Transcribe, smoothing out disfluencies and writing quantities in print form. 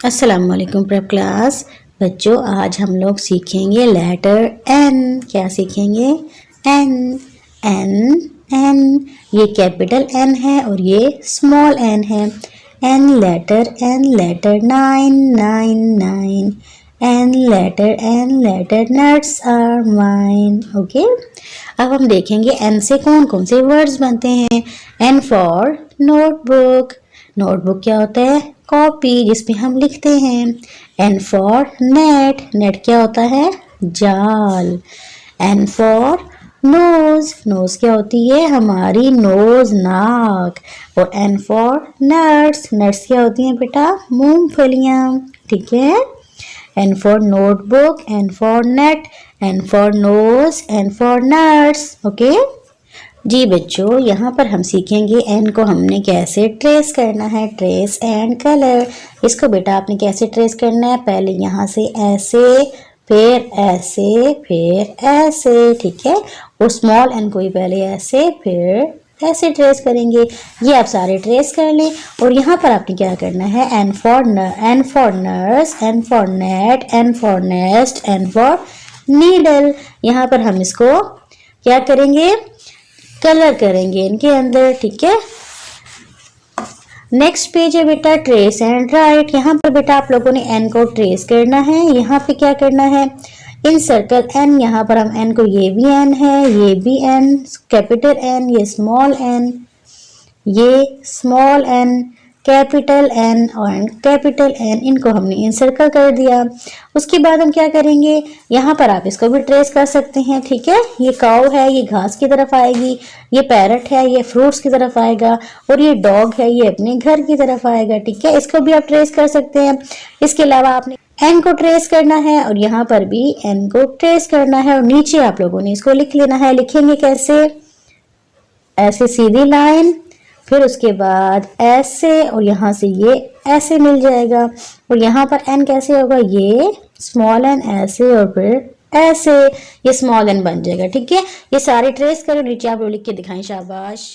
अस्सलाम वालेकुम prep class बच्चों, आज हम लोग सीखेंगे लेटर एन। क्या सीखेंगे? एन। एन। एन ये कैपिटल एन है और ये स्मॉल एन है। N letter 9 9 9। N letter nuts are mine. Okay, अब हम देखेंगे एन से कौन कौन से वर्ड्स बनते हैं। N for notebook. नोटबुक क्या होता है? कॉपी जिसमें हम लिखते हैं। N for net. नेट क्या होता है? जाल। N for knows. नोज क्या होती है? हमारी नोज, नाक। और एन फॉर नट्स। नट्स क्या होती हैं बेटा? मूंगफलियां। ठीक है। N for notebook, N for net, N for nose, N for nuts. Okay जी बच्चों, यहाँ पर हम सीखेंगे एन को हमने कैसे ट्रेस करना है। Trace and colour. इसको बेटा आपने कैसे ट्रेस करना है? पहले यहाँ से ऐसे, फिर ऐसे, फिर ऐसे। ठीक है। और स्मॉल एन को ही पहले ऐसे, फिर ऐसे ट्रेस करेंगे। ये आप सारे ट्रेस कर लें। और यहाँ पर आपने क्या करना है? N for nurse, N for net, N for nest, N for needle. यहाँ पर हम इसको क्या करेंगे? कलर करेंगे इनके अंदर। ठीक है। नेक्स्ट पेज है बेटा ट्रेस एंड राइट। यहाँ पर बेटा आप लोगों ने एन को ट्रेस करना है। यहाँ पे क्या करना है? इन सर्कल एन। यहाँ पर हम एन को, ये भी एन है, ये भी एन, कैपिटल एन, ये स्मॉल एन, ये स्मॉल एन, कैपिटल एन और कैपिटल एन, इनको हमने इंसर्कल कर दिया। उसके बाद हम क्या करेंगे? यहाँ पर आप इसको भी ट्रेस कर सकते हैं। ठीक है। ये काऊ है, ये घास की तरफ आएगी। ये पैरट है, ये फ्रूट्स की तरफ आएगा। और ये डॉग है, ये अपने घर की तरफ आएगा। ठीक है। इसको भी आप ट्रेस कर सकते हैं। इसके अलावा आपने एन को ट्रेस करना है और यहाँ पर भी एन को ट्रेस करना है। और नीचे आप लोगों ने इसको लिख लेना है। लिखेंगे कैसे? ऐसे सीधी लाइन, फिर उसके बाद ऐसे, और यहाँ से ये ऐसे मिल जाएगा। और यहाँ पर एन कैसे होगा? ये स्मॉल एन ऐसे और फिर ऐसे, ये स्मॉल एन बन जाएगा। ठीक है। ये सारे ट्रेस करो। नीचे आप लोग लिख के दिखाएं। शाबाश।